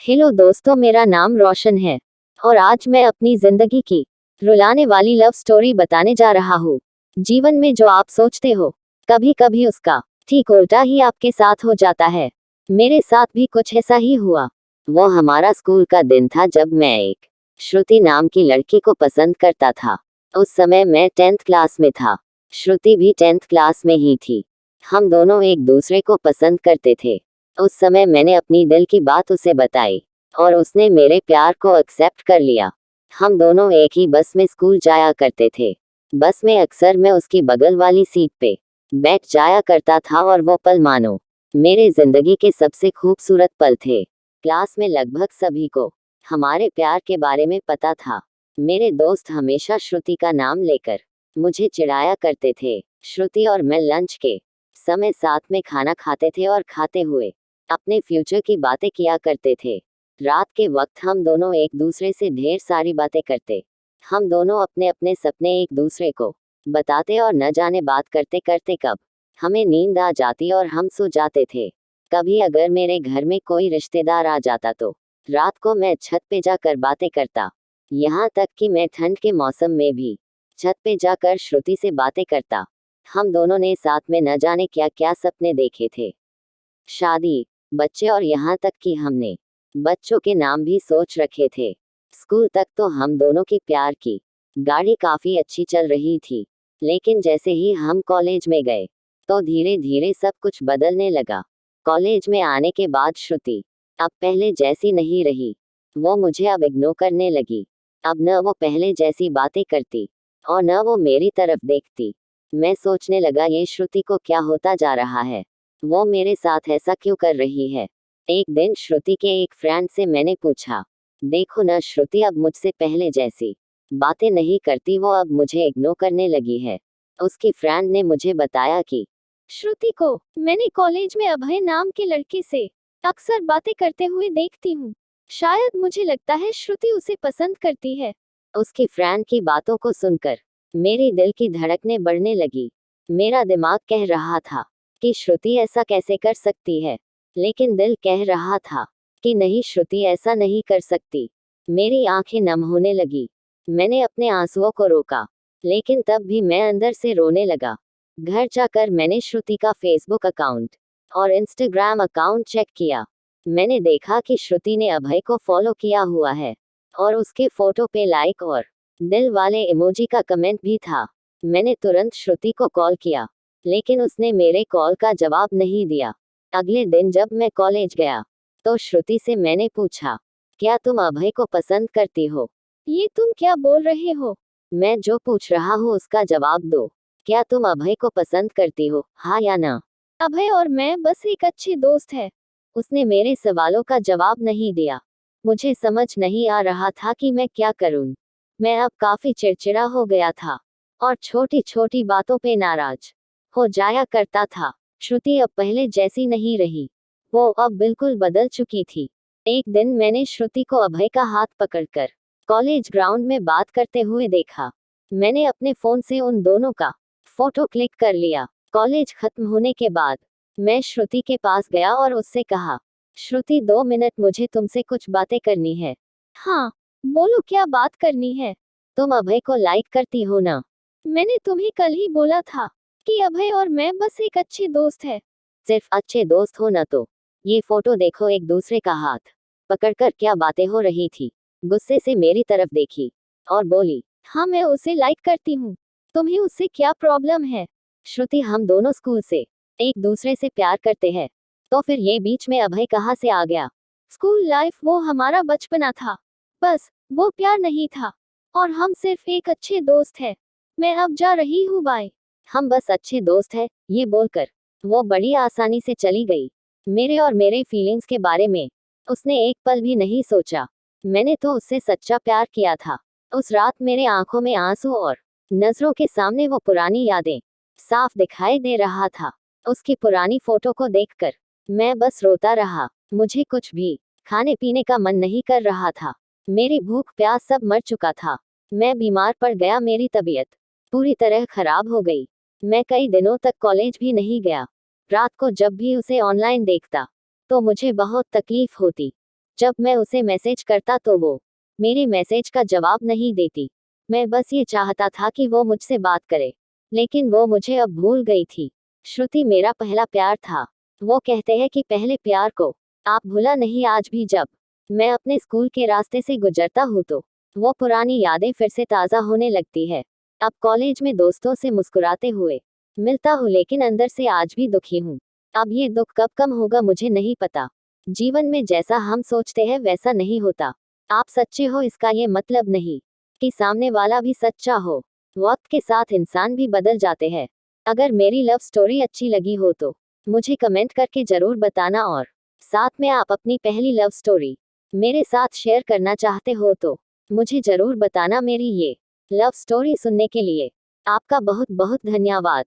Hello दोस्तों, मेरा नाम रोशन है और आज मैं अपनी जिंदगी की रुलाने वाली लव स्टोरी बताने जा रहा हूँ। जीवन में जो आप सोचते हो, कभी कभी उसका ठीक उल्टा ही आपके साथ हो जाता है। मेरे साथ भी कुछ ऐसा ही हुआ। वो हमारा स्कूल का दिन था जब मैं एक श्रुति नाम की लड़की को पसंद करता था। उस समय मैं 10th क्लास में था। श्रुति भी 10th क्लास में ही थी। हम दोनों एक दूसरे को पसंद करते थे। उस समय मैंने अपनी दिल की बात उसे बताई और उसने मेरे प्यार को एक्सेप्ट कर लिया। हम दोनों एक ही बस में स्कूल जाया करते थे। बस में अक्सर मैं उसकी बगल वाली सीट पे बैठ जाया करता था और वो पल मानो मेरे जिंदगी के सबसे खूबसूरत पल थे। क्लास में लगभग सभी को हमारे प्यार के बारे में पता था। मेरे दोस्त हमेशा श्रुति का नाम लेकर मुझे चिढ़ाया करते थे। श्रुति और मैं लंच के समय साथ में खाना खाते थे और खाते हुए अपने फ्यूचर की बातें किया करते थे। रात के वक्त हम दोनों एक दूसरे से ढेर सारी बातें करते। हम दोनों अपने अपने सपने एक दूसरे को बताते और न जाने बात करते करते कब हमें नींद आ जाती और हम सो जाते थे। कभी अगर मेरे घर में कोई रिश्तेदार आ जाता तो रात को मैं छत पे जाकर बातें करता। यहाँ तक कि मैं ठंड के मौसम में भी छत पे जाकर श्रुति से बातें करता। हम दोनों ने साथ में न जाने क्या क्या सपने देखे थे। शादी, बच्चे और यहाँ तक कि हमने बच्चों के नाम भी सोच रखे थे। स्कूल तक तो हम दोनों की प्यार की गाड़ी काफी अच्छी चल रही थी। लेकिन जैसे ही हम कॉलेज में गए तो धीरे धीरे सब कुछ बदलने लगा। कॉलेज में आने के बाद श्रुति अब पहले जैसी नहीं रही। वो मुझे अब इग्नोर करने लगी। अब न वो पहले जैसी बातें करती और न वो मेरी तरफ देखती। मैं सोचने लगा ये श्रुति को क्या होता जा रहा है। वो मेरे साथ ऐसा क्यों कर रही है। एक दिन श्रुति के एक फ्रेंड से मैंने पूछा, देखो ना श्रुति अब मुझसे पहले जैसी बातें नहीं करती, वो अब मुझे इग्नोर करने लगी है। उसकी फ्रेंड ने मुझे बताया कि श्रुति को मैंने कॉलेज में अभय नाम के लड़के से अक्सर बातें करते हुए देखती हूँ। शायद मुझे लगता है श्रुति उसे पसंद करती है। उसकी फ्रेंड की बातों को सुनकर मेरी दिल की धड़कनें बढ़ने लगी। मेरा दिमाग कह रहा था कि श्रुति ऐसा कैसे कर सकती है, लेकिन दिल कह रहा था कि नहीं, श्रुति ऐसा नहीं कर सकती। मेरी आंखें नम होने लगी। मैंने अपने आंसुओं को रोका, लेकिन तब भी मैं अंदर से रोने लगा। घर जाकर मैंने श्रुति का फेसबुक अकाउंट और इंस्टाग्राम अकाउंट चेक किया। मैंने देखा कि श्रुति ने अभय को फॉलो किया हुआ है और उसके फोटो पे लाइक और दिल वाले इमोजी का कमेंट भी था। मैंने तुरंत श्रुति को कॉल किया, लेकिन उसने मेरे कॉल का जवाब नहीं दिया। अगले दिन जब मैं कॉलेज गया तो श्रुति से मैंने पूछा, क्या तुम अभय को पसंद करती हो? ये तुम क्या बोल रहे हो? मैं जो पूछ रहा हूँ उसका जवाब दो। क्या तुम अभय को पसंद करती हो, हाँ या ना? अभय और मैं बस एक अच्छे दोस्त है। उसने मेरे सवालों का जवाब नहीं दिया। मुझे समझ नहीं आ रहा था कि मैं क्या करूं। मैं अब काफी चिड़चिड़ा हो गया था और छोटी छोटी बातों पे नाराज हो जाया करता था। श्रुति अब पहले जैसी नहीं रही। वो अब बिल्कुल बदल चुकी थी। एक दिन मैंने श्रुति को अभय का हाथ पकड़कर कॉलेज ग्राउंड में बात करते हुए देखा। मैंने अपने फोन से उन दोनों का फोटो क्लिक कर लिया। कॉलेज खत्म होने के बाद मैं श्रुति के पास गया और उससे कहा, श्रुति 2 मिनट मुझे तुमसे कुछ बातें करनी है। हाँ, बोलो क्या बात करनी है? तुम अभय को लाइक करती हो ना? मैंने तुम्हें कल ही बोला था कि अभय और मैं बस एक अच्छे दोस्त है। सिर्फ अच्छे दोस्त हो ना तो ये फोटो देखो, एक दूसरे का हाथ पकड़कर क्या बातें हो रही थी। गुस्से से मेरी तरफ देखी और बोली, हाँ मैं उसे लाइक करती हूँ। तुम्हें उससे क्या प्रॉब्लम है? श्रुति, हम दोनों स्कूल से एक दूसरे से प्यार करते हैं, तो फिर ये बीच में अभय कहाँ से आ गया? स्कूल लाइफ वो हमारा बचपना था, बस वो प्यार नहीं था और हम सिर्फ एक अच्छे दोस्त हैं। मैं अब जा रही हूँ, बाय। हम बस अच्छे दोस्त हैं, ये बोलकर वो बड़ी आसानी से चली गई। मेरे और मेरे फीलिंग्स के बारे में उसने एक पल भी नहीं सोचा। मैंने तो उससे सच्चा प्यार किया था। उस रात मेरे आंखों में आंसू और नजरों के सामने वो पुरानी यादें साफ दिखाई दे रहा था। उसकी पुरानी फोटो को देखकर मैं बस रोता रहा। मुझे कुछ भी खाने पीने का मन नहीं कर रहा था। मेरी भूख प्यास सब मर चुका था। मैं बीमार पड़ गया, मेरी तबीयत पूरी तरह खराब हो गई। मैं कई दिनों तक कॉलेज भी नहीं गया। रात को जब भी उसे ऑनलाइन देखता तो मुझे बहुत तकलीफ होती। जब मैं उसे मैसेज करता तो वो मेरे मैसेज का जवाब नहीं देती। मैं बस ये चाहता था कि वो मुझसे बात करे, लेकिन वो मुझे अब भूल गई थी। श्रुति मेरा पहला प्यार था। वो कहते हैं कि पहले प्यार को आप भूला नहीं। आज भी जब मैं अपने स्कूल के रास्ते से गुजरता हूँ तो वो पुरानी यादें फिर से ताज़ा होने लगती है। अब कॉलेज में दोस्तों से मुस्कुराते हुए मिलता हूँ, लेकिन अंदर से आज भी दुखी हूँ। अब ये दुख कब कम होगा मुझे नहीं पता। जीवन में जैसा हम सोचते हैं वैसा नहीं होता। आप सच्चे हो इसका ये मतलब नहीं कि सामने वाला भी सच्चा हो। वक्त के साथ इंसान भी बदल जाते हैं। अगर मेरी लव स्टोरी अच्छी लगी हो तो मुझे कमेंट करके जरूर बताना, और साथ में आप अपनी पहली लव स्टोरी मेरे साथ शेयर करना चाहते हो तो मुझे जरूर बताना। मेरी ये लव स्टोरी सुनने के लिए आपका बहुत बहुत धन्यवाद।